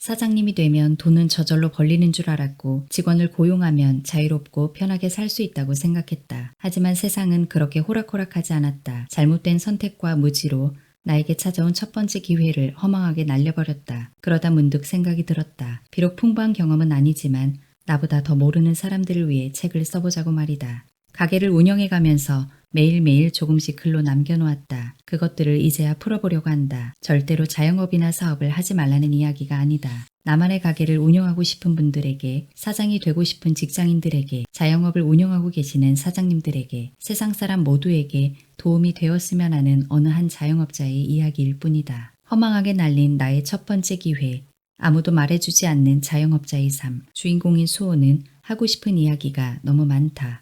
사장님이 되면 돈은 저절로 벌리는 줄 알았고 직원을 고용하면 자유롭고 편하게 살 수 있다고 생각했다. 하지만 세상은 그렇게 호락호락하지 않았다. 잘못된 선택과 무지로 나에게 찾아온 첫 번째 기회를 허망하게 날려버렸다. 그러다 문득 생각이 들었다. 비록 풍부한 경험은 아니지만 나보다 더 모르는 사람들을 위해 책을 써보자고 말이다. 가게를 운영해가면서 매일매일 조금씩 글로 남겨놓았다. 그것들을 이제야 풀어보려고 한다. 절대로 자영업이나 사업을 하지 말라는 이야기가 아니다. 나만의 가게를 운영하고 싶은 분들에게, 사장이 되고 싶은 직장인들에게, 자영업을 운영하고 계시는 사장님들에게, 세상 사람 모두에게 도움이 되었으면 하는 어느 한 자영업자의 이야기일 뿐이다. 허망하게 날린 나의 첫 번째 기회, 아무도 말해주지 않는 자영업자의 삶, 주인공인 수호는 하고 싶은 이야기가 너무 많다.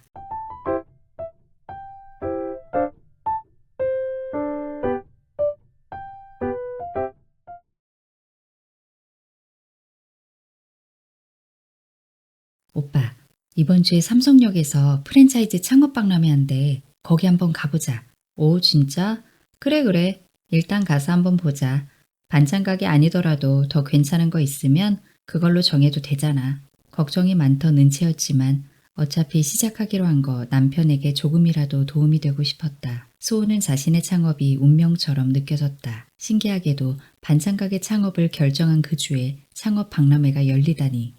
오빠, 이번 주에 삼성역에서 프랜차이즈 창업박람회 한대. 거기 한번 가보자. 오, 진짜? 그래, 그래. 일단 가서 한번 보자. 반찬 가게 아니더라도 더 괜찮은 거 있으면 그걸로 정해도 되잖아. 걱정이 많던 은채였지만 어차피 시작하기로 한 거 남편에게 조금이라도 도움이 되고 싶었다. 수호는 자신의 창업이 운명처럼 느껴졌다. 신기하게도 반찬 가게 창업을 결정한 그 주에 창업 박람회가 열리다니.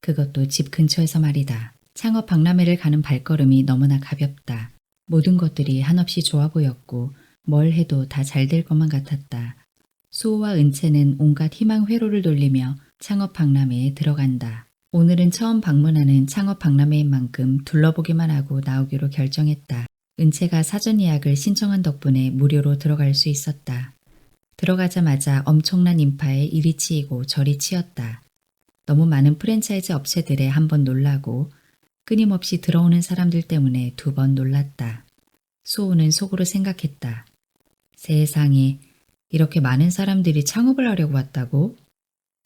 그것도 집 근처에서 말이다. 창업 박람회를 가는 발걸음이 너무나 가볍다. 모든 것들이 한없이 좋아 보였고 뭘 해도 다 잘 될 것만 같았다. 수호와 은채는 온갖 희망 회로를 돌리며 창업 박람회에 들어간다. 오늘은 처음 방문하는 창업 박람회인 만큼 둘러보기만 하고 나오기로 결정했다. 은채가 사전 예약을 신청한 덕분에 무료로 들어갈 수 있었다. 들어가자마자 엄청난 인파에 이리 치이고 저리 치였다. 너무 많은 프랜차이즈 업체들에 한 번 놀라고 끊임없이 들어오는 사람들 때문에 두 번 놀랐다. 수호는 속으로 생각했다. 세상에, 이렇게 많은 사람들이 창업을 하려고 왔다고?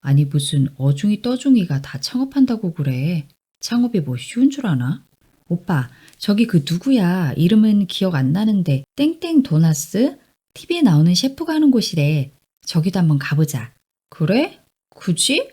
아니 무슨 어중이 떠중이가 다 창업한다고 그래. 창업이 뭐 쉬운 줄 아나? 오빠, 저기 그 누구야? 이름은 기억 안 나는데 땡땡 도나스? TV에 나오는 셰프가 하는 곳이래. 저기도 한번 가보자. 그래? 굳이?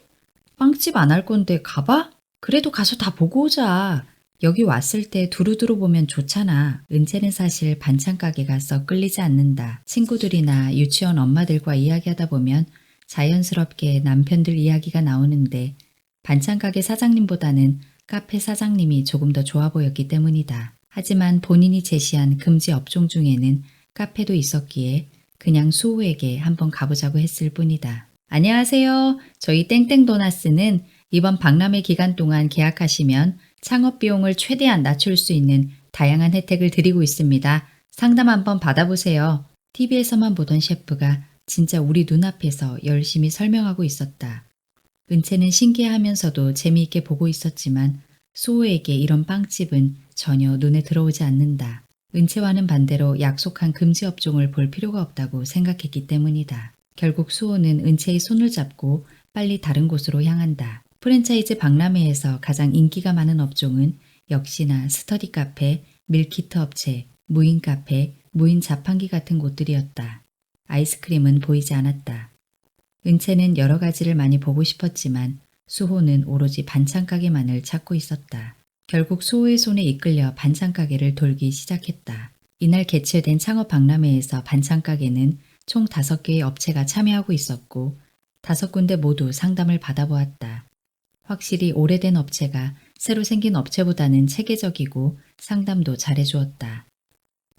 빵집 안 할 건데 가봐? 그래도 가서 다 보고 오자. 여기 왔을 때 두루두루 보면 좋잖아. 은채는 사실 반찬 가게가 썩 끌리지 않는다. 친구들이나 유치원 엄마들과 이야기하다 보면 자연스럽게 남편들 이야기가 나오는데 반찬 가게 사장님보다는 카페 사장님이 조금 더 좋아 보였기 때문이다. 하지만 본인이 제시한 금지 업종 중에는 카페도 있었기에 그냥 수호에게 한번 가보자고 했을 뿐이다. 안녕하세요. 저희 땡땡도나스는 이번 박람회 기간 동안 계약하시면 창업 비용을 최대한 낮출 수 있는 다양한 혜택을 드리고 있습니다. 상담 한번 받아보세요. TV에서만 보던 셰프가 진짜 우리 눈앞에서 열심히 설명하고 있었다. 은채는 신기해하면서도 재미있게 보고 있었지만 수호에게 이런 빵집은 전혀 눈에 들어오지 않는다. 은채와는 반대로 약속한 금지 업종을 볼 필요가 없다고 생각했기 때문이다. 결국 수호는 은채의 손을 잡고 빨리 다른 곳으로 향한다. 프랜차이즈 박람회에서 가장 인기가 많은 업종은 역시나 스터디 카페, 밀키트 업체, 무인 카페, 무인 자판기 같은 곳들이었다. 아이스크림은 보이지 않았다. 은채는 여러 가지를 많이 보고 싶었지만 수호는 오로지 반찬 가게만을 찾고 있었다. 결국 수호의 손에 이끌려 반찬 가게를 돌기 시작했다. 이날 개최된 창업 박람회에서 반찬 가게는 총 5개의 업체가 참여하고 있었고 5군데 모두 상담을 받아보았다. 확실히 오래된 업체가 새로 생긴 업체보다는 체계적이고 상담도 잘해주었다.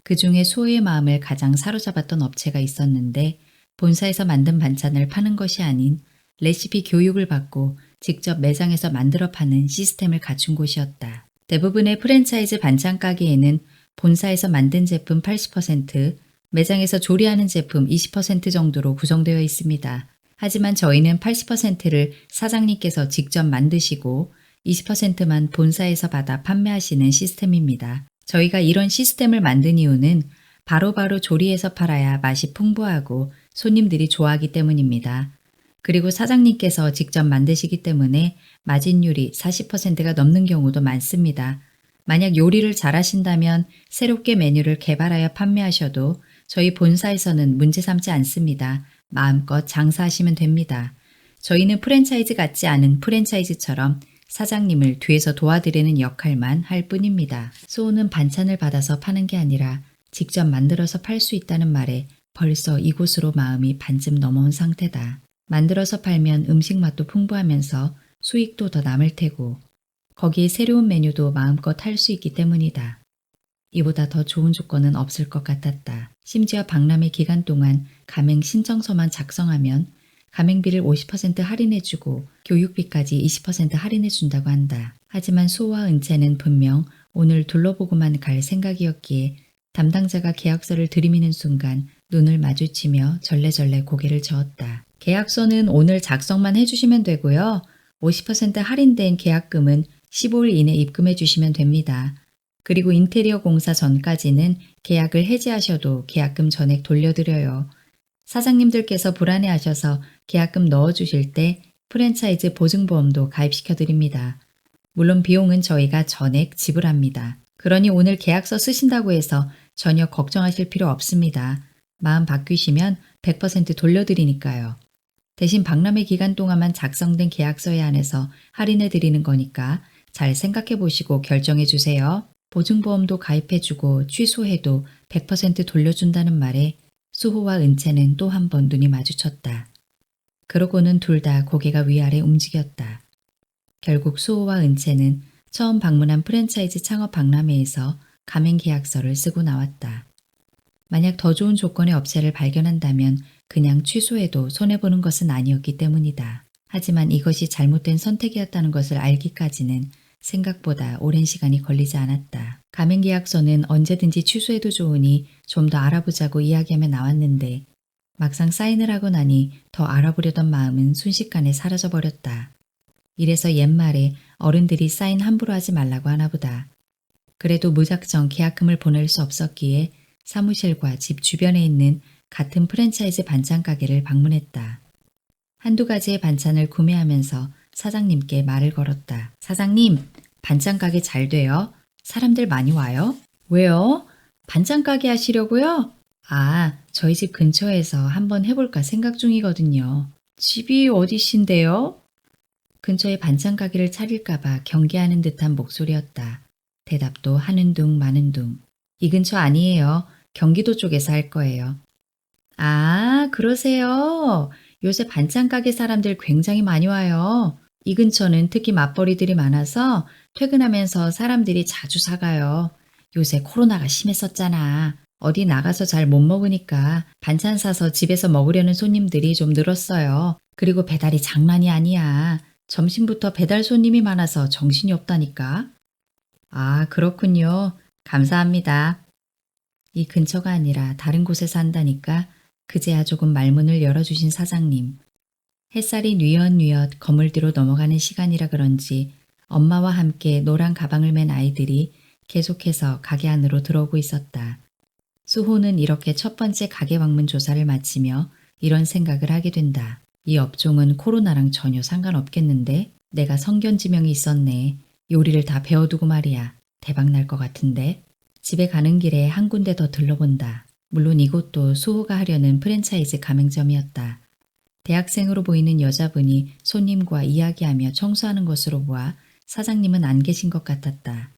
그 중에 수호의 마음을 가장 사로잡았던 업체가 있었는데 본사에서 만든 반찬을 파는 것이 아닌 레시피 교육을 받고 직접 매장에서 만들어 파는 시스템을 갖춘 곳이었다. 대부분의 프랜차이즈 반찬 가게에는 본사에서 만든 제품 80%, 매장에서 조리하는 제품 20% 정도로 구성되어 있습니다. 하지만 저희는 80%를 사장님께서 직접 만드시고 20%만 본사에서 받아 판매하시는 시스템입니다. 저희가 이런 시스템을 만든 이유는 바로바로 조리해서 팔아야 맛이 풍부하고 손님들이 좋아하기 때문입니다. 그리고 사장님께서 직접 만드시기 때문에 마진율이 40%가 넘는 경우도 많습니다. 만약 요리를 잘하신다면 새롭게 메뉴를 개발하여 판매하셔도 저희 본사에서는 문제 삼지 않습니다. 마음껏 장사하시면 됩니다. 저희는 프랜차이즈 같지 않은 프랜차이즈처럼 사장님을 뒤에서 도와드리는 역할만 할 뿐입니다. 수호는 반찬을 받아서 파는 게 아니라 직접 만들어서 팔 수 있다는 말에 벌써 이곳으로 마음이 반쯤 넘어온 상태다. 만들어서 팔면 음식 맛도 풍부하면서 수익도 더 남을 테고 거기에 새로운 메뉴도 마음껏 할 수 있기 때문이다. 이보다 더 좋은 조건은 없을 것 같았다. 심지어 박람회 기간 동안 가맹 신청서만 작성하면 가맹비를 50% 할인해주고 교육비까지 20% 할인해준다고 한다. 하지만 수호와 은채는 분명 오늘 둘러보고만 갈 생각이었기에 담당자가 계약서를 들이미는 순간 눈을 마주치며 절레절레 고개를 저었다. 계약서는 오늘 작성만 해주시면 되고요. 50% 할인된 계약금은 15일 이내 입금해 주시면 됩니다. 그리고 인테리어 공사 전까지는 계약을 해지하셔도 계약금 전액 돌려드려요. 사장님들께서 불안해하셔서 계약금 넣어주실 때 프랜차이즈 보증보험도 가입시켜드립니다. 물론 비용은 저희가 전액 지불합니다. 그러니 오늘 계약서 쓰신다고 해서 전혀 걱정하실 필요 없습니다. 마음 바뀌시면 100% 돌려드리니까요. 대신 박람회 기간 동안만 작성된 계약서에 한해서 할인해드리는 거니까 잘 생각해보시고 결정해주세요. 보증보험도 가입해주고 취소해도 100% 돌려준다는 말에 수호와 은채는 또 한 번 눈이 마주쳤다. 그러고는 둘 다 고개가 위아래 움직였다. 결국 수호와 은채는 처음 방문한 프랜차이즈 창업 박람회에서 가맹 계약서를 쓰고 나왔다. 만약 더 좋은 조건의 업체를 발견한다면 그냥 취소해도 손해보는 것은 아니었기 때문이다. 하지만 이것이 잘못된 선택이었다는 것을 알기까지는 생각보다 오랜 시간이 걸리지 않았다. 가맹 계약서는 언제든지 취소해도 좋으니 좀 더 알아보자고 이야기하며 나왔는데 막상 사인을 하고 나니 더 알아보려던 마음은 순식간에 사라져버렸다. 이래서 옛말에 어른들이 사인 함부로 하지 말라고 하나 보다. 그래도 무작정 계약금을 보낼 수 없었기에 사무실과 집 주변에 있는 같은 프랜차이즈 반찬 가게를 방문했다. 한두 가지의 반찬을 구매하면서 사장님께 말을 걸었다. 사장님, 반찬 가게 잘 돼요? 사람들 많이 와요? 왜요? 반찬 가게 하시려고요? 아, 저희 집 근처에서 한번 해볼까 생각 중이거든요. 집이 어디신데요? 근처에 반찬 가게를 차릴까봐 경계하는 듯한 목소리였다. 대답도 하는 둥 마는 둥. 이 근처 아니에요. 경기도 쪽에서 할 거예요. 아, 그러세요. 요새 반찬 가게 사람들 굉장히 많이 와요. 이 근처는 특히 맞벌이들이 많아서 퇴근하면서 사람들이 자주 사가요. 요새 코로나가 심했었잖아. 어디 나가서 잘 못 먹으니까 반찬 사서 집에서 먹으려는 손님들이 좀 늘었어요. 그리고 배달이 장난이 아니야. 점심부터 배달 손님이 많아서 정신이 없다니까. 아, 그렇군요. 감사합니다. 이 근처가 아니라 다른 곳에서 한다니까 그제야 조금 말문을 열어주신 사장님. 햇살이 뉘엿뉘엿 거물 뒤로 넘어가는 시간이라 그런지 엄마와 함께 노란 가방을 맨 아이들이 계속해서 가게 안으로 들어오고 있었다. 수호는 이렇게 첫 번째 가게 방문 조사를 마치며 이런 생각을 하게 된다. 이 업종은 코로나랑 전혀 상관없겠는데? 내가 성견지명이 있었네. 요리를 다 배워두고 말이야. 대박 날 것 같은데? 집에 가는 길에 한 군데 더 들러본다. 물론 이곳도 수호가 하려는 프랜차이즈 가맹점이었다. 대학생으로 보이는 여자분이 손님과 이야기하며 청소하는 것으로 보아 사장님은 안 계신 것 같았다.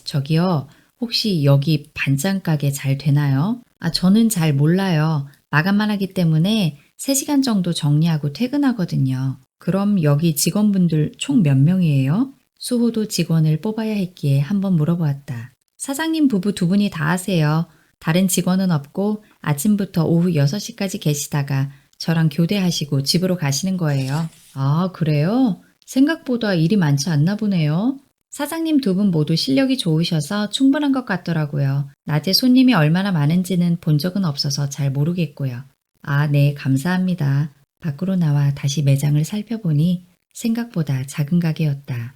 저기요, 혹시 여기 반찬 가게 잘 되나요? 아, 저는 잘 몰라요. 마감만 하기 때문에 3시간 정도 정리하고 퇴근하거든요. 그럼 여기 직원분들 총 몇 명이에요? 수호도 직원을 뽑아야 했기에 한번 물어보았다. 사장님 부부 2분이 다 하세요. 다른 직원은 없고 아침부터 오후 6시까지 계시다가 저랑 교대하시고 집으로 가시는 거예요. 아, 그래요? 생각보다 일이 많지 않나 보네요. 사장님 2분 모두 실력이 좋으셔서 충분한 것 같더라고요. 낮에 손님이 얼마나 많은지는 본 적은 없어서 잘 모르겠고요. 아, 네, 감사합니다. 밖으로 나와 다시 매장을 살펴보니 생각보다 작은 가게였다.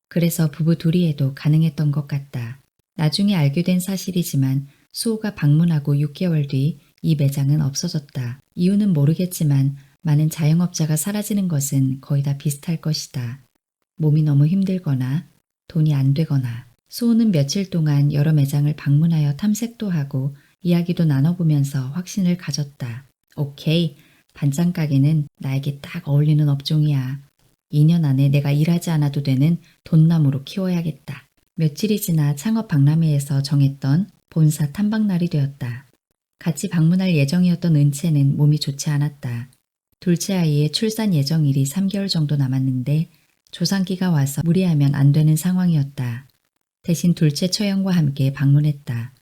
그래서 부부 둘이 해도 가능했던 것 같다. 나중에 알게 된 사실이지만 수호가 방문하고 6개월 뒤 이 매장은 없어졌다. 이유는 모르겠지만 많은 자영업자가 사라지는 것은 거의 다 비슷할 것이다. 몸이 너무 힘들거나 돈이 안 되거나. 수호는 며칠 동안 여러 매장을 방문하여 탐색도 하고 이야기도 나눠보면서 확신을 가졌다. 오케이, 반찬 가게는 나에게 딱 어울리는 업종이야. 2년 안에 내가 일하지 않아도 되는 돈나무로 키워야겠다. 며칠이 지나 창업 박람회에서 정했던 본사 탐방날이 되었다. 같이 방문할 예정이었던 은채는 몸이 좋지 않았다. 둘째 아이의 출산 예정일이 3개월 정도 남았는데 조산기가 와서 무리하면 안 되는 상황이었다. 대신 둘째 처형과 함께 방문했다.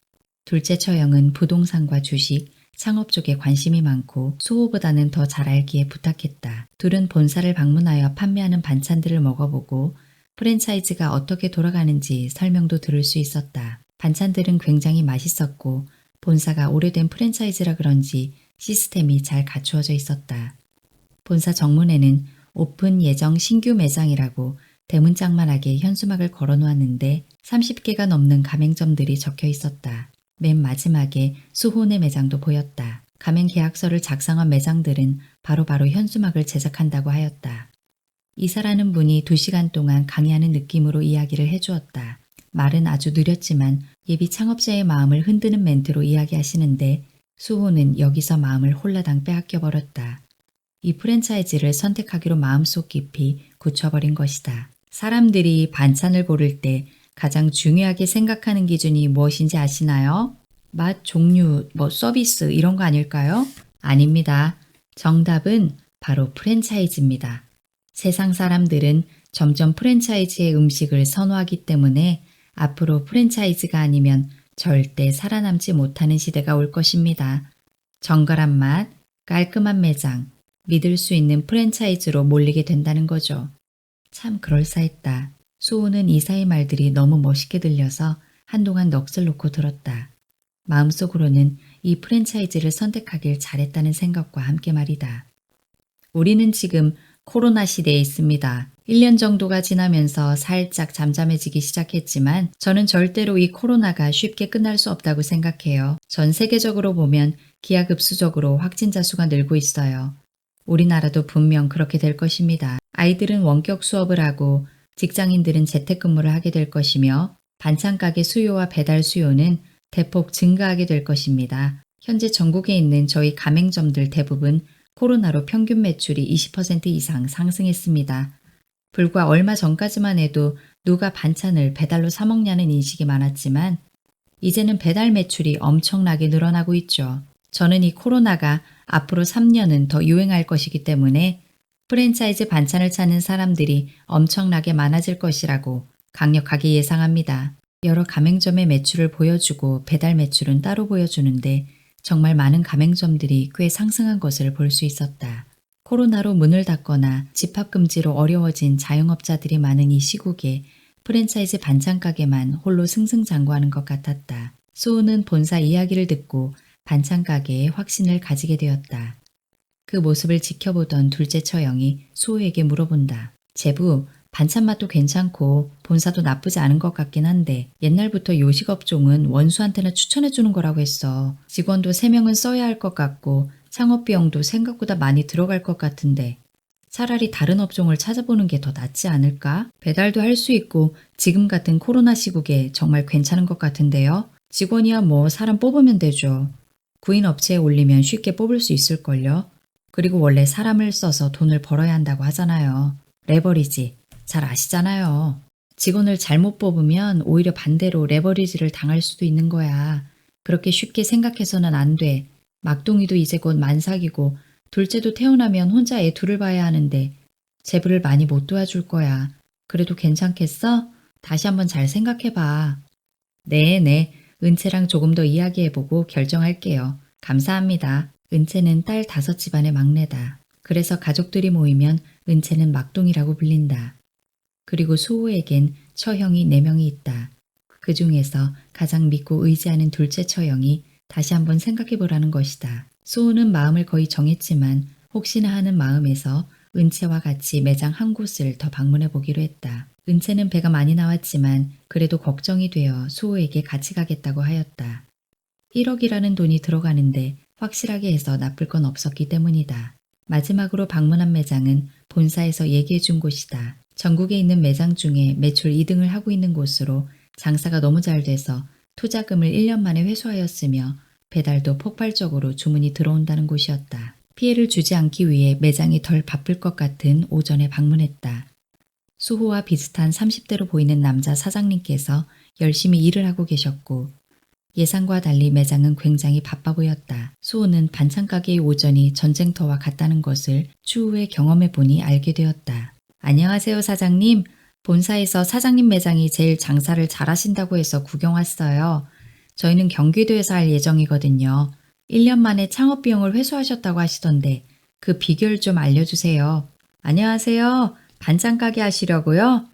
둘째 처형은 부동산과 주식, 창업 쪽에 관심이 많고 수호보다는 더 잘 알기에 부탁했다. 둘은 본사를 방문하여 판매하는 반찬들을 먹어보고 프랜차이즈가 어떻게 돌아가는지 설명도 들을 수 있었다. 반찬들은 굉장히 맛있었고 본사가 오래된 프랜차이즈라 그런지 시스템이 잘 갖추어져 있었다. 본사 정문에는 오픈 예정 신규 매장이라고 대문짝만하게 현수막을 걸어놓았는데 30개가 넘는 가맹점들이 적혀 있었다. 맨 마지막에 수호네 매장도 보였다. 가맹 계약서를 작성한 매장들은 바로바로 현수막을 제작한다고 하였다. 이사라는 분이 2시간 동안 강의하는 느낌으로 이야기를 해주었다. 말은 아주 느렸지만 예비 창업자의 마음을 흔드는 멘트로 이야기하시는데 수호는 여기서 마음을 홀라당 빼앗겨버렸다. 이 프랜차이즈를 선택하기로 마음속 깊이 굳혀버린 것이다. 사람들이 반찬을 고를 때 가장 중요하게 생각하는 기준이 무엇인지 아시나요? 맛, 종류, 서비스 이런 거 아닐까요? 아닙니다. 정답은 바로 프랜차이즈입니다. 세상 사람들은 점점 프랜차이즈의 음식을 선호하기 때문에 앞으로 프랜차이즈가 아니면 절대 살아남지 못하는 시대가 올 것입니다. 정갈한 맛, 깔끔한 매장, 믿을 수 있는 프랜차이즈로 몰리게 된다는 거죠. 참 그럴싸했다. 수호는 이사의 말들이 너무 멋있게 들려서 한동안 넋을 놓고 들었다. 마음속으로는 이 프랜차이즈를 선택하길 잘했다는 생각과 함께 말이다. 우리는 지금 코로나 시대에 있습니다. 1년 정도가 지나면서 살짝 잠잠해지기 시작했지만 저는 절대로 이 코로나가 쉽게 끝날 수 없다고 생각해요. 전 세계적으로 보면 기하급수적으로 확진자 수가 늘고 있어요. 우리나라도 분명 그렇게 될 것입니다. 아이들은 원격 수업을 하고 직장인들은 재택근무를 하게 될 것이며 반찬 가게 수요와 배달 수요는 대폭 증가하게 될 것입니다. 현재 전국에 있는 저희 가맹점들 대부분 코로나로 평균 매출이 20% 이상 상승했습니다. 불과 얼마 전까지만 해도 누가 반찬을 배달로 사 먹냐는 인식이 많았지만 이제는 배달 매출이 엄청나게 늘어나고 있죠. 저는 이 코로나가 앞으로 3년은 더 유행할 것이기 때문에 프랜차이즈 반찬을 찾는 사람들이 엄청나게 많아질 것이라고 강력하게 예상합니다. 여러 가맹점의 매출을 보여주고 배달 매출은 따로 보여주는데 정말 많은 가맹점들이 꽤 상승한 것을 볼 수 있었다. 코로나로 문을 닫거나 집합금지로 어려워진 자영업자들이 많은 이 시국에 프랜차이즈 반찬 가게만 홀로 승승장구하는 것 같았다. 수호는 본사 이야기를 듣고 반찬 가게에 확신을 가지게 되었다. 그 모습을 지켜보던 둘째 처형이 수호에게 물어본다. 제부, 반찬 맛도 괜찮고 본사도 나쁘지 않은 것 같긴 한데 옛날부터 요식업종은 원수한테나 추천해주는 거라고 했어. 직원도 3명은 써야 할 것 같고 창업 비용도 생각보다 많이 들어갈 것 같은데 차라리 다른 업종을 찾아보는 게 더 낫지 않을까? 배달도 할 수 있고 지금 같은 코로나 시국에 정말 괜찮은 것 같은데요. 직원이야 뭐 사람 뽑으면 되죠. 구인 업체에 올리면 쉽게 뽑을 수 있을걸요. 그리고 원래 사람을 써서 돈을 벌어야 한다고 하잖아요. 레버리지. 잘 아시잖아요. 직원을 잘못 뽑으면 오히려 반대로 레버리지를 당할 수도 있는 거야. 그렇게 쉽게 생각해서는 안 돼. 막둥이도 이제 곧 만삭이고 둘째도 태어나면 혼자 애 둘을 봐야 하는데 제부를 많이 못 도와줄 거야. 그래도 괜찮겠어? 다시 한번 잘 생각해봐. 네. 은채랑 조금 더 이야기해보고 결정할게요. 감사합니다. 은채는 딸 5 집안의 막내다. 그래서 가족들이 모이면 은채는 막둥이라고 불린다. 그리고 수호에겐 처형이 4명이 있다. 그 중에서 가장 믿고 의지하는 둘째 처형이 다시 한번 생각해보라는 것이다. 수호는 마음을 거의 정했지만 혹시나 하는 마음에서 은채와 같이 매장 한 곳을 더 방문해 보기로 했다. 은채는 배가 많이 나왔지만 그래도 걱정이 되어 수호에게 같이 가겠다고 하였다. 1억이라는 돈이 들어가는데 확실하게 해서 나쁠 건 없었기 때문이다. 마지막으로 방문한 매장은 본사에서 얘기해 준 곳이다. 전국에 있는 매장 중에 매출 2등을 하고 있는 곳으로 장사가 너무 잘 돼서 투자금을 1년 만에 회수하였으며 배달도 폭발적으로 주문이 들어온다는 곳이었다. 피해를 주지 않기 위해 매장이 덜 바쁠 것 같은 오전에 방문했다. 수호와 비슷한 30대로 보이는 남자 사장님께서 열심히 일을 하고 계셨고 예상과 달리 매장은 굉장히 바빠 보였다. 수호는 반찬 가게의 오전이 전쟁터와 같다는 것을 추후에 경험해 보니 알게 되었다. 안녕하세요 사장님. 본사에서 사장님 매장이 제일 장사를 잘하신다고 해서 구경 왔어요. 저희는 경기도에서 할 예정이거든요. 1년 만에 창업 비용을 회수하셨다고 하시던데 그 비결 좀 알려주세요. 안녕하세요. 반찬 가게 하시려고요?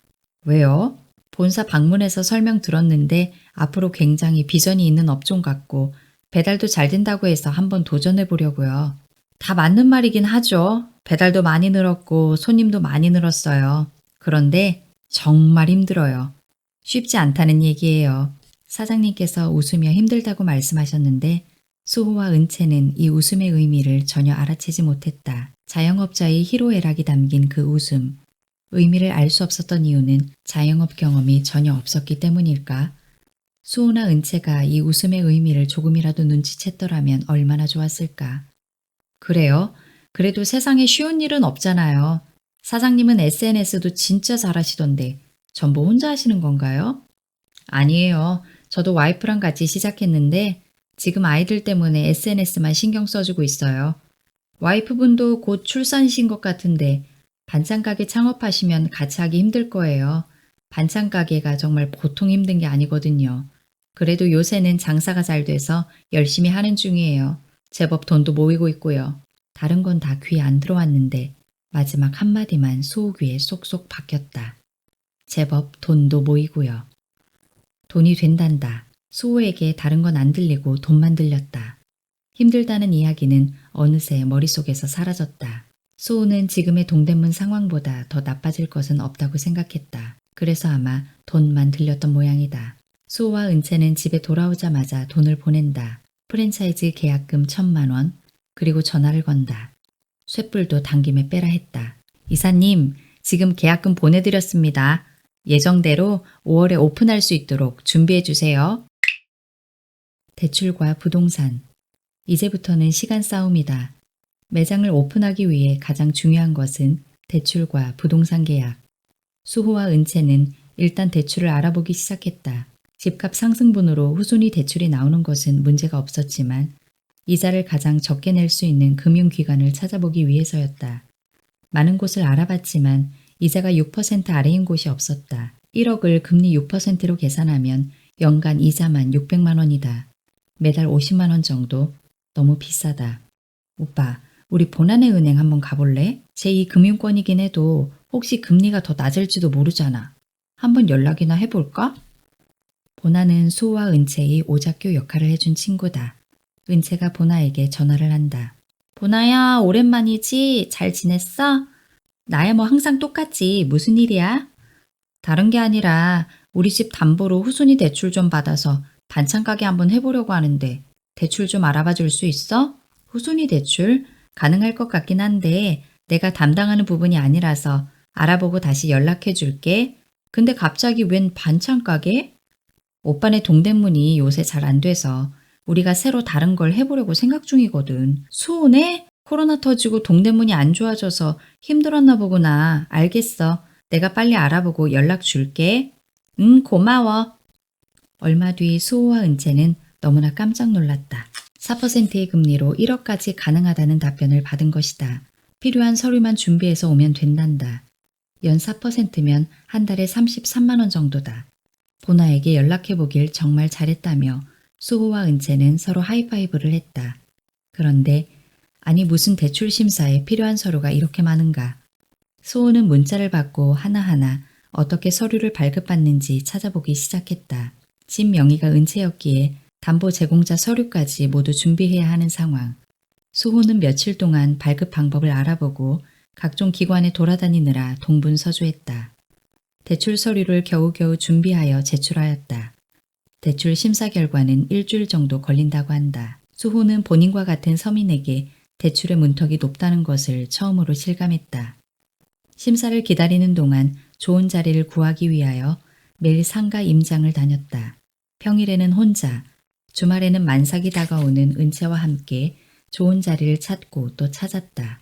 왜요? 본사 방문해서 설명 들었는데 앞으로 굉장히 비전이 있는 업종 같고 배달도 잘 된다고 해서 한번 도전해 보려고요. 다 맞는 말이긴 하죠. 배달도 많이 늘었고 손님도 많이 늘었어요. 그런데 정말 힘들어요. 쉽지 않다는 얘기예요. 사장님께서 웃으며 힘들다고 말씀하셨는데 수호와 은채는 이 웃음의 의미를 전혀 알아채지 못했다. 자영업자의 희로애락이 담긴 그 웃음. 의미를 알 수 없었던 이유는 자영업 경험이 전혀 없었기 때문일까? 수호나 은채가 이 웃음의 의미를 조금이라도 눈치챘더라면 얼마나 좋았을까? 그래요? 그래도 세상에 쉬운 일은 없잖아요. 사장님은 SNS도 진짜 잘하시던데 전부 혼자 하시는 건가요? 아니에요. 저도 와이프랑 같이 시작했는데 지금 아이들 때문에 SNS만 신경 써주고 있어요. 와이프분도 곧 출산이신 것 같은데 반찬 가게 창업하시면 같이 하기 힘들 거예요. 반찬 가게가 정말 보통 힘든 게 아니거든요. 그래도 요새는 장사가 잘 돼서 열심히 하는 중이에요. 제법 돈도 모이고 있고요. 다른 건 다 귀에 안 들어왔는데 마지막 한마디만 수호 귀에 쏙쏙 박혔다. 제법 돈도 모이고요. 돈이 된단다. 수호에게 다른 건 안 들리고 돈만 들렸다. 힘들다는 이야기는 어느새 머릿속에서 사라졌다. 수호는 지금의 동대문 상황보다 더 나빠질 것은 없다고 생각했다. 그래서 아마 돈만 들렸던 모양이다. 수호와 은채는 집에 돌아오자마자 돈을 보낸다. 프랜차이즈 계약금 1,000만 원, 그리고 전화를 건다. 쇳불도 당김에 빼라 했다. 이사님, 지금 계약금 보내드렸습니다. 예정대로 5월에 오픈할 수 있도록 준비해 주세요. 대출과 부동산. 이제부터는 시간 싸움이다. 매장을 오픈하기 위해 가장 중요한 것은 대출과 부동산 계약. 수호와 은채는 일단 대출을 알아보기 시작했다. 집값 상승분으로 후순위 대출이 나오는 것은 문제가 없었지만 이자를 가장 적게 낼 수 있는 금융기관을 찾아보기 위해서였다. 많은 곳을 알아봤지만 이자가 6% 아래인 곳이 없었다. 1억을 금리 6%로 계산하면 연간 이자만 600만 원이다. 매달 50만 원 정도? 너무 비싸다. 오빠, 우리 본안의 은행 한번 가볼래? 제2금융권이긴 해도 혹시 금리가 더 낮을지도 모르잖아. 한번 연락이나 해볼까? 보나는 수호와 은채의 오작교 역할을 해준 친구다. 은채가 보나에게 전화를 한다. 보나야, 오랜만이지? 잘 지냈어? 나야 뭐 항상 똑같지. 무슨 일이야? 다른 게 아니라 우리 집 담보로 후순위 대출 좀 받아서 반찬 가게 한번 해보려고 하는데 대출 좀 알아봐 줄 수 있어? 후순위 대출? 가능할 것 같긴 한데 내가 담당하는 부분이 아니라서 알아보고 다시 연락해 줄게. 근데 갑자기 웬 반찬 가게? 오빠네 동대문이 요새 잘 안 돼서 우리가 새로 다른 걸 해보려고 생각 중이거든. 수호네? 코로나 터지고 동대문이 안 좋아져서 힘들었나 보구나. 알겠어. 내가 빨리 알아보고 연락 줄게. 응, 고마워. 얼마 뒤 수호와 은채는 너무나 깜짝 놀랐다. 4%의 금리로 1억까지 가능하다는 답변을 받은 것이다. 필요한 서류만 준비해서 오면 된단다. 연 4%면 한 달에 33만 원 정도다. 보나에게 연락해보길 정말 잘했다며 수호와 은채는 서로 하이파이브를 했다. 그런데 아니 무슨 대출 심사에 필요한 서류가 이렇게 많은가. 수호는 문자를 받고 하나하나 어떻게 서류를 발급받는지 찾아보기 시작했다. 집 명의가 은채였기에 담보 제공자 서류까지 모두 준비해야 하는 상황. 수호는 며칠 동안 발급 방법을 알아보고 각종 기관에 돌아다니느라 동분서주했다. 대출 서류를 겨우겨우 준비하여 제출하였다. 대출 심사 결과는 일주일 정도 걸린다고 한다. 수호는 본인과 같은 서민에게 대출의 문턱이 높다는 것을 처음으로 실감했다. 심사를 기다리는 동안 좋은 자리를 구하기 위하여 매일 상가 임장을 다녔다. 평일에는 혼자, 주말에는 만삭이 다가오는 은채와 함께 좋은 자리를 찾고 또 찾았다.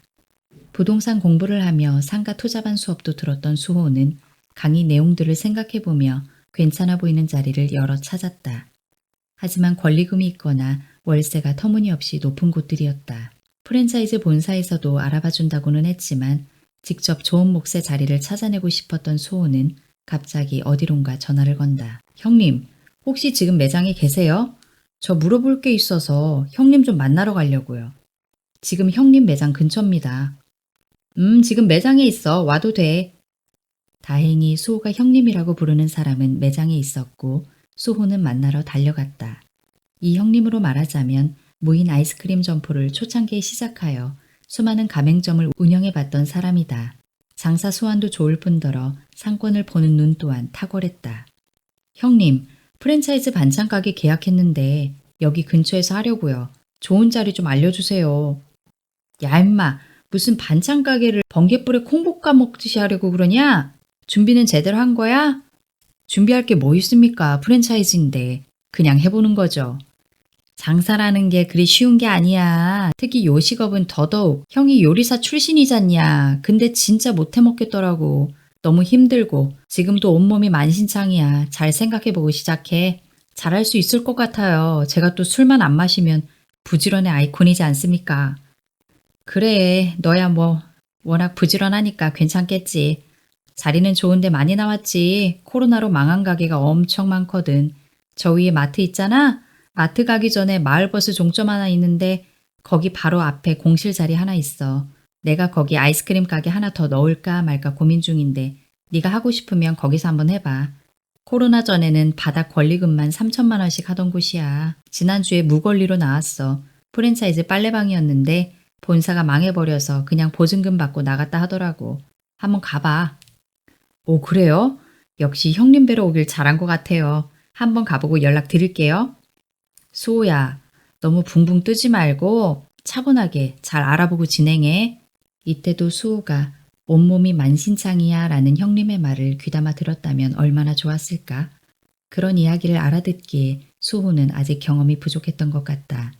부동산 공부를 하며 상가 투자반 수업도 들었던 수호는 강의 내용들을 생각해보며 괜찮아 보이는 자리를 여러 찾았다. 하지만 권리금이 있거나 월세가 터무니없이 높은 곳들이었다. 프랜차이즈 본사에서도 알아봐준다고는 했지만 직접 좋은 몫의 자리를 찾아내고 싶었던 수호는 갑자기 어디론가 전화를 건다. 형님, 혹시 지금 매장에 계세요? 저 물어볼 게 있어서 형님 좀 만나러 가려고요. 지금 형님 매장 근처입니다. 지금 매장에 있어. 와도 돼. 다행히 수호가 형님이라고 부르는 사람은 매장에 있었고 수호는 만나러 달려갔다. 이 형님으로 말하자면 무인 아이스크림 점포를 초창기에 시작하여 수많은 가맹점을 운영해봤던 사람이다. 장사 수완도 좋을 뿐더러 상권을 보는 눈 또한 탁월했다. 형님, 프랜차이즈 반찬 가게 계약했는데 여기 근처에서 하려고요. 좋은 자리 좀 알려주세요. 야 임마, 무슨 반찬 가게를 번갯불에 콩 볶아 먹듯이 하려고 그러냐? 준비는 제대로 한 거야? 준비할 게 뭐 있습니까? 프랜차이즈인데 그냥 해보는 거죠. 장사라는 게 그리 쉬운 게 아니야. 특히 요식업은 더더욱. 형이 요리사 출신이잖냐. 근데 진짜 못해 먹겠더라고. 너무 힘들고 지금도 온몸이 만신창이야. 잘 생각해보고 시작해. 잘할 수 있을 것 같아요. 제가 또 술만 안 마시면 부지런의 아이콘이지 않습니까? 그래, 너야 뭐 워낙 부지런하니까 괜찮겠지. 자리는 좋은데 많이 나왔지. 코로나로 망한 가게가 엄청 많거든. 저 위에 마트 있잖아? 마트 가기 전에 마을버스 종점 하나 있는데 거기 바로 앞에 공실 자리 하나 있어. 내가 거기 아이스크림 가게 하나 더 넣을까 말까 고민 중인데 네가 하고 싶으면 거기서 한번 해봐. 코로나 전에는 바닥 권리금만 3천만 원씩 하던 곳이야. 지난주에 무권리로 나왔어. 프랜차이즈 빨래방이었는데 본사가 망해버려서 그냥 보증금 받고 나갔다 하더라고. 한번 가봐. 오, 그래요? 역시 형님 뵈러 오길 잘한 것 같아요. 한번 가보고 연락 드릴게요. 수호야, 너무 붕붕 뜨지 말고 차분하게 잘 알아보고 진행해. 이때도 수호가 온몸이 만신창이야 라는 형님의 말을 귀담아 들었다면 얼마나 좋았을까. 그런 이야기를 알아듣기에 수호는 아직 경험이 부족했던 것 같다.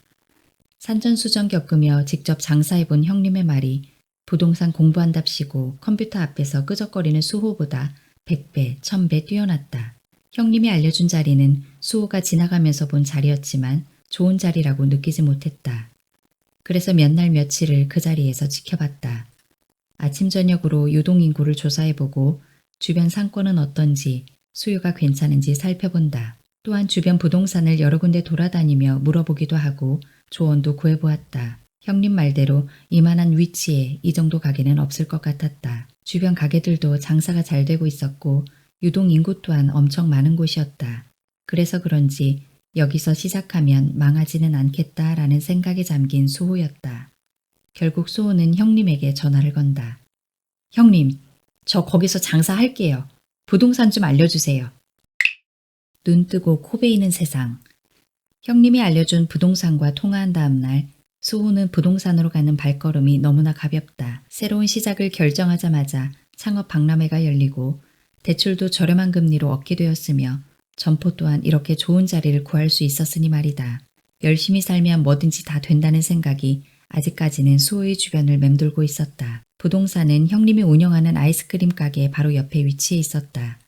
산전수전 겪으며 직접 장사해본 형님의 말이 부동산 공부한답시고 컴퓨터 앞에서 끄적거리는 수호보다 100배, 1000배 뛰어났다. 형님이 알려준 자리는 수호가 지나가면서 본 자리였지만 좋은 자리라고 느끼지 못했다. 그래서 몇 날 며칠을 그 자리에서 지켜봤다. 아침 저녁으로 유동인구를 조사해보고 주변 상권은 어떤지 수요가 괜찮은지 살펴본다. 또한 주변 부동산을 여러 군데 돌아다니며 물어보기도 하고 조언도 구해보았다. 형님 말대로 이만한 위치에 이 정도 가게는 없을 것 같았다. 주변 가게들도 장사가 잘 되고 있었고 유동인구 또한 엄청 많은 곳이었다. 그래서 그런지 여기서 시작하면 망하지는 않겠다라는 생각에 잠긴 수호였다. 결국 수호는 형님에게 전화를 건다. 형님, 저 거기서 장사할게요. 부동산 좀 알려주세요. 눈 뜨고 코 베이는 세상. 형님이 알려준 부동산과 통화한 다음 날 수호는 부동산으로 가는 발걸음이 너무나 가볍다. 새로운 시작을 결정하자마자 창업 박람회가 열리고 대출도 저렴한 금리로 얻게 되었으며 점포 또한 이렇게 좋은 자리를 구할 수 있었으니 말이다. 열심히 살면 뭐든지 다 된다는 생각이 아직까지는 수호의 주변을 맴돌고 있었다. 부동산은 형님이 운영하는 아이스크림 가게 바로 옆에 위치해 있었다.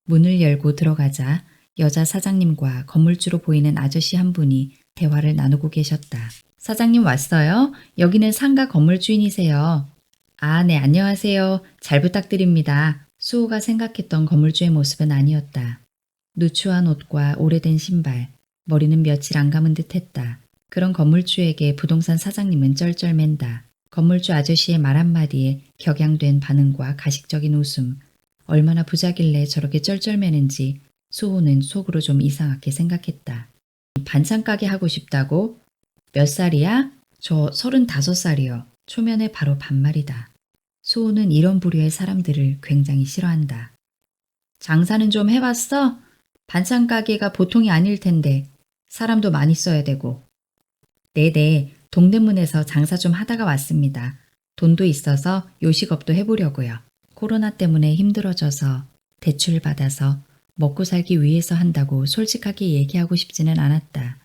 문을 열고 들어가자 여자 사장님과 건물주로 보이는 아저씨 한 분이 대화를 나누고 계셨다. 사장님 왔어요? 여기는 상가 건물주인이세요. 아, 네, 안녕하세요. 잘 부탁드립니다. 수호가 생각했던 건물주의 모습은 아니었다. 누추한 옷과 오래된 신발, 머리는 며칠 안 감은 듯했다. 그런 건물주에게 부동산 사장님은 쩔쩔맨다. 건물주 아저씨의 말 한마디에 격양된 반응과 가식적인 웃음. 얼마나 부자길래 저렇게 쩔쩔매는지 수호는 속으로 좀 이상하게 생각했다. 반찬 가게 하고 싶다고? 몇 살이야? 저 35살이요. 초면에 바로 반말이다. 수호는 이런 부류의 사람들을 굉장히 싫어한다. 장사는 좀 해봤어? 반찬 가게가 보통이 아닐 텐데 사람도 많이 써야 되고. 네네, 동대문에서 장사 좀 하다가 왔습니다. 돈도 있어서 요식업도 해보려고요. 코로나 때문에 힘들어져서 대출 받아서 먹고 살기 위해서 한다고 솔직하게 얘기하고 싶지는 않았다.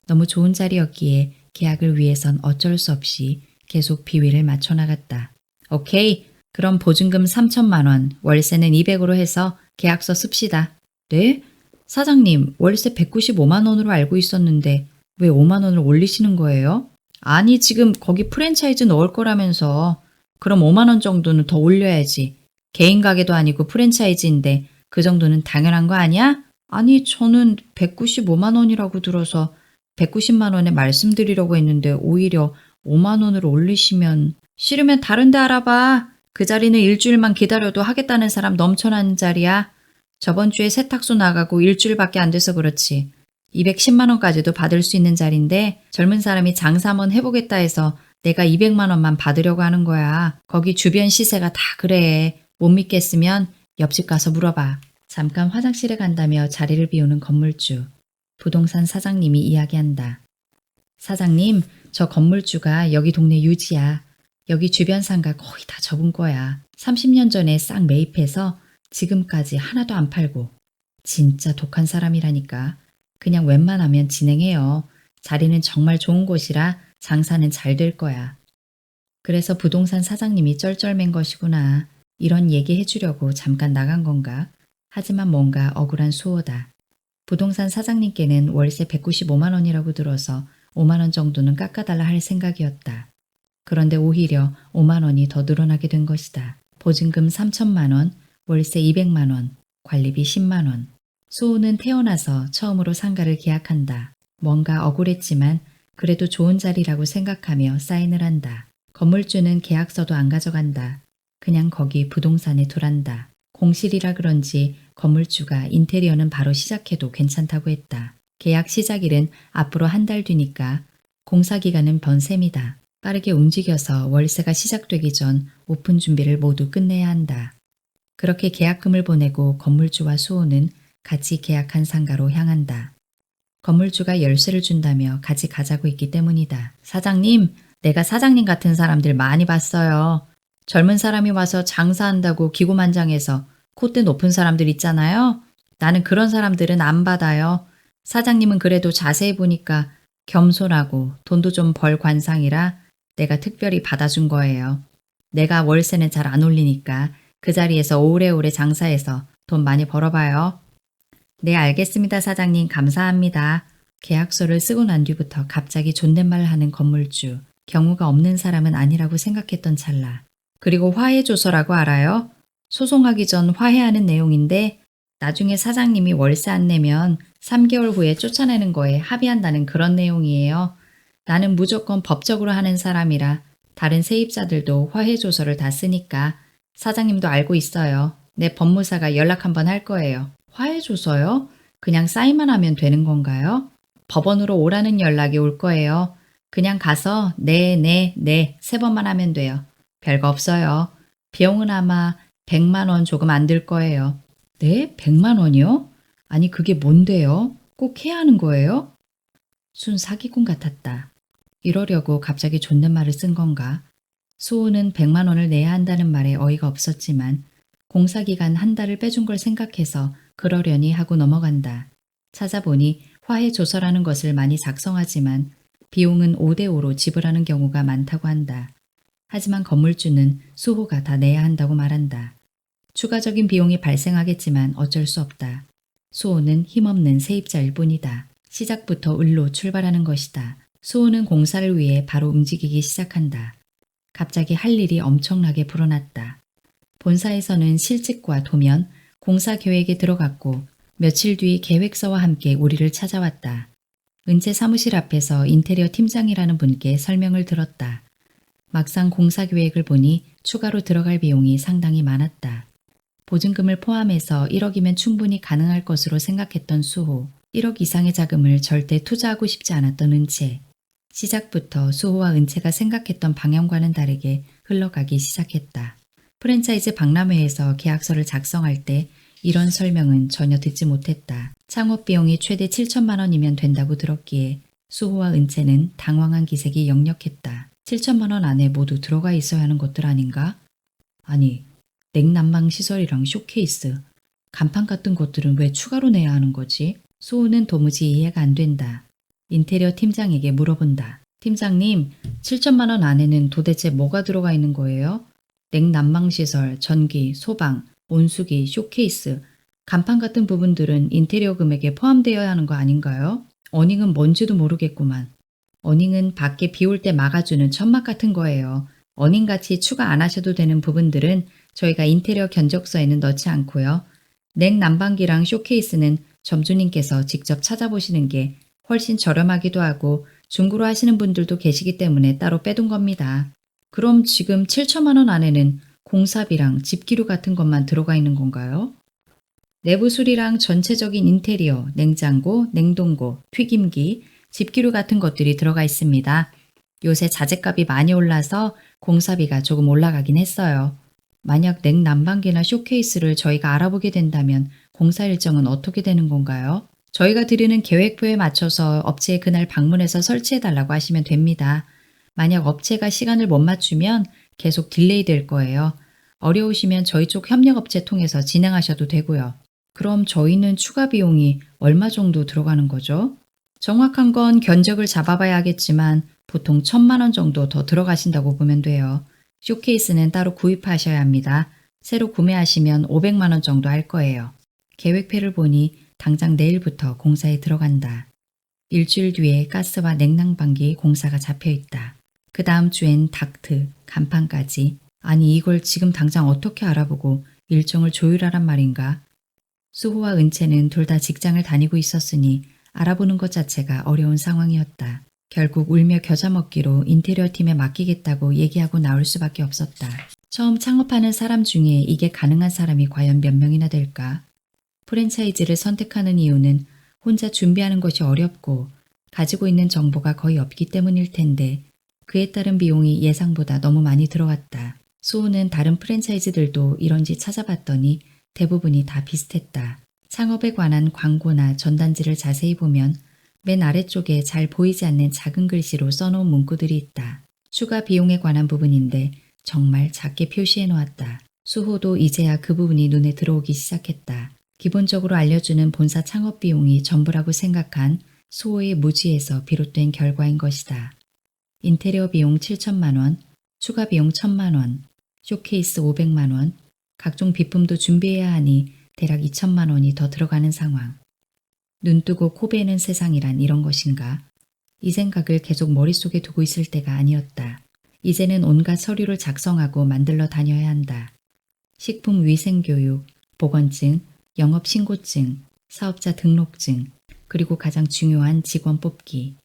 너무 좋은 자리였기에 계약을 위해선 어쩔 수 없이 계속 비위를 맞춰 나갔다. 오케이. 그럼 보증금 3천만 원, 월세는 200으로 해서 계약서 씁시다. 네? 사장님, 월세 195만 원으로 알고 있었는데 왜 5만 원을 올리시는 거예요? 아니, 지금 거기 프랜차이즈 넣을 거라면서. 그럼 5만 원 정도는 더 올려야지. 개인 가게도 아니고 프랜차이즈인데 그 정도는 당연한 거 아니야? 아니, 저는 195만 원이라고 들어서 190만 원에 말씀드리려고 했는데 오히려 5만 원으로 올리시면 싫으면 다른 데 알아봐. 그 자리는 일주일만 기다려도 하겠다는 사람 넘쳐나는 자리야. 저번 주에 세탁소 나가고 일주일밖에 안 돼서 그렇지. 210만 원까지도 받을 수 있는 자리인데 젊은 사람이 장사 한번 해보겠다 해서 내가 200만 원만 받으려고 하는 거야. 거기 주변 시세가 다 그래. 못 믿겠으면 옆집 가서 물어봐. 잠깐 화장실에 간다며 자리를 비우는 건물주. 부동산 사장님이 이야기한다. 사장님, 저 건물주가 여기 동네 유지야. 여기 주변 상가 거의 다 접은 거야. 30년 전에 싹 매입해서 지금까지 하나도 안 팔고. 진짜 독한 사람이라니까. 그냥 웬만하면 진행해요. 자리는 정말 좋은 곳이라 장사는 잘 될 거야. 그래서 부동산 사장님이 쩔쩔맨 것이구나. 이런 얘기 해주려고 잠깐 나간 건가? 하지만 뭔가 억울한 수호다. 부동산 사장님께는 월세 195만 원이라고 들어서 5만 원 정도는 깎아달라 할 생각이었다. 그런데 오히려 5만 원이 더 늘어나게 된 것이다. 보증금 3천만 원, 월세 200만 원, 관리비 10만 원. 수호는 태어나서 처음으로 상가를 계약한다. 뭔가 억울했지만 그래도 좋은 자리라고 생각하며 사인을 한다. 건물주는 계약서도 안 가져간다. 그냥 거기 부동산에 두란다. 공실이라 그런지 건물주가 인테리어는 바로 시작해도 괜찮다고 했다. 계약 시작일은 앞으로 한 달 뒤니까 공사기간은 번셈이다. 빠르게 움직여서 월세가 시작되기 전 오픈 준비를 모두 끝내야 한다. 그렇게 계약금을 보내고 건물주와 수호는 같이 계약한 상가로 향한다. 건물주가 열쇠를 준다며 같이 가자고 했기 때문이다. 사장님, 내가 사장님 같은 사람들 많이 봤어요. 젊은 사람이 와서 장사한다고 기고만장해서 콧대 높은 사람들 있잖아요. 나는 그런 사람들은 안 받아요. 사장님은 그래도 자세히 보니까 겸손하고 돈도 좀 벌 관상이라 내가 특별히 받아준 거예요. 내가 월세는 잘 안 올리니까 그 자리에서 오래오래 장사해서 돈 많이 벌어봐요. 네, 알겠습니다, 사장님. 감사합니다. 계약서를 쓰고 난 뒤부터 갑자기 존댓말을 하는 건물주. 경우가 없는 사람은 아니라고 생각했던 찰나. 그리고 화해조서라고 알아요? 소송하기 전 화해하는 내용인데 나중에 사장님이 월세 안 내면 3개월 후에 쫓아내는 거에 합의한다는 그런 내용이에요. 나는 무조건 법적으로 하는 사람이라 다른 세입자들도 화해조서를 다 쓰니까 사장님도 알고 있어요. 내 법무사가 연락 한번 할 거예요. 화해조서요? 그냥 사인만 하면 되는 건가요? 법원으로 오라는 연락이 올 거예요. 그냥 가서 네, 3번만 하면 돼요. 별거 없어요. 비용은 아마 100만 원 조금 안 들 거예요. 네? 100만 원이요? 아니 그게 뭔데요? 꼭 해야 하는 거예요? 순 사기꾼 같았다. 이러려고 갑자기 존댓말을 쓴 건가? 수호는 100만 원을 내야 한다는 말에 어이가 없었지만 공사기간 한 달을 빼준 걸 생각해서 그러려니 하고 넘어간다. 찾아보니 화해조서라는 것을 많이 작성하지만 비용은 5대5로 지불하는 경우가 많다고 한다. 하지만 건물주는 수호가 다 내야 한다고 말한다. 추가적인 비용이 발생하겠지만 어쩔 수 없다. 수호는 힘없는 세입자일 뿐이다. 시작부터 을로 출발하는 것이다. 수호는 공사를 위해 바로 움직이기 시작한다. 갑자기 할 일이 엄청나게 불어났다. 본사에서는 실직과 도면, 공사 계획에 들어갔고 며칠 뒤 계획서와 함께 우리를 찾아왔다. 은채 사무실 앞에서 인테리어 팀장이라는 분께 설명을 들었다. 막상 공사 계획을 보니 추가로 들어갈 비용이 상당히 많았다. 보증금을 포함해서 1억이면 충분히 가능할 것으로 생각했던 수호. 1억 이상의 자금을 절대 투자하고 싶지 않았던 은채. 시작부터 수호와 은채가 생각했던 방향과는 다르게 흘러가기 시작했다. 프랜차이즈 박람회에서 계약서를 작성할 때 이런 설명은 전혀 듣지 못했다. 창업 비용이 최대 7천만 원이면 된다고 들었기에 수호와 은채는 당황한 기색이 역력했다. 7천만 원 안에 모두 들어가 있어야 하는 것들 아닌가? 아니, 냉난방 시설이랑 쇼케이스, 간판 같은 것들은 왜 추가로 내야 하는 거지? 수호는 도무지 이해가 안 된다. 인테리어 팀장에게 물어본다. 팀장님, 7천만 원 안에는 도대체 뭐가 들어가 있는 거예요? 냉난방시설, 전기, 소방, 온수기, 쇼케이스, 간판 같은 부분들은 인테리어 금액에 포함되어야 하는 거 아닌가요? 어닝은 뭔지도 모르겠구만. 어닝은 밖에 비 올 때 막아주는 천막 같은 거예요. 어닝같이 추가 안 하셔도 되는 부분들은 저희가 인테리어 견적서에는 넣지 않고요. 냉난방기랑 쇼케이스는 점주님께서 직접 찾아보시는 게 훨씬 저렴하기도 하고 중고로 하시는 분들도 계시기 때문에 따로 빼둔 겁니다. 그럼 지금 7천만 원 안에는 공사비랑 집기류 같은 것만 들어가 있는 건가요? 내부 수리랑 전체적인 인테리어, 냉장고, 냉동고, 튀김기, 집기류 같은 것들이 들어가 있습니다. 요새 자재값이 많이 올라서 공사비가 조금 올라가긴 했어요. 만약 냉난방기나 쇼케이스를 저희가 알아보게 된다면 공사 일정은 어떻게 되는 건가요? 저희가 드리는 계획표에 맞춰서 업체에 그날 방문해서 설치해달라고 하시면 됩니다. 만약 업체가 시간을 못 맞추면 계속 딜레이 될 거예요. 어려우시면 저희 쪽 협력업체 통해서 진행하셔도 되고요. 그럼 저희는 추가 비용이 얼마 정도 들어가는 거죠? 정확한 건 견적을 잡아봐야 하겠지만 보통 1천만 원 정도 더 들어가신다고 보면 돼요. 쇼케이스는 따로 구입하셔야 합니다. 새로 구매하시면 500만 원 정도 할 거예요. 계획표를 보니 당장 내일부터 공사에 들어간다. 일주일 뒤에 가스와 냉난방기 공사가 잡혀 있다. 그 다음 주엔 닥트, 간판까지. 아니 이걸 지금 당장 어떻게 알아보고 일정을 조율하란 말인가? 수호와 은채는 둘 다 직장을 다니고 있었으니 알아보는 것 자체가 어려운 상황이었다. 결국 울며 겨자 먹기로 인테리어 팀에 맡기겠다고 얘기하고 나올 수밖에 없었다. 처음 창업하는 사람 중에 이게 가능한 사람이 과연 몇 명이나 될까? 프랜차이즈를 선택하는 이유는 혼자 준비하는 것이 어렵고 가지고 있는 정보가 거의 없기 때문일 텐데 그에 따른 비용이 예상보다 너무 많이 들어갔다. 수호는 다른 프랜차이즈들도 이런지 찾아봤더니 대부분이 다 비슷했다. 창업에 관한 광고나 전단지를 자세히 보면 맨 아래쪽에 잘 보이지 않는 작은 글씨로 써놓은 문구들이 있다. 추가 비용에 관한 부분인데 정말 작게 표시해 놓았다. 수호도 이제야 그 부분이 눈에 들어오기 시작했다. 기본적으로 알려주는 본사 창업 비용이 전부라고 생각한 수호의 무지에서 비롯된 결과인 것이다. 인테리어 비용 7천만 원, 추가 비용 1천만 원, 쇼케이스 500만 원, 각종 비품도 준비해야 하니 대략 2천만 원이 더 들어가는 상황. 눈 뜨고 코 베는 세상이란 이런 것인가? 이 생각을 계속 머릿속에 두고 있을 때가 아니었다. 이제는 온갖 서류를 작성하고 만들러 다녀야 한다. 식품위생교육, 보건증, 영업신고증, 사업자 등록증, 그리고 가장 중요한 직원 뽑기.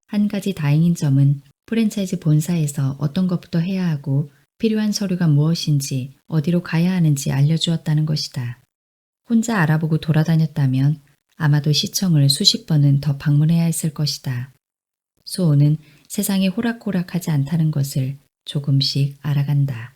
한 가지 다행인 점은 프랜차이즈 본사에서 어떤 것부터 해야 하고 필요한 서류가 무엇인지 어디로 가야 하는지 알려주었다는 것이다. 혼자 알아보고 돌아다녔다면 아마도 시청을 수십 번은 더 방문해야 했을 것이다. 수호는 세상이 호락호락하지 않다는 것을 조금씩 알아간다.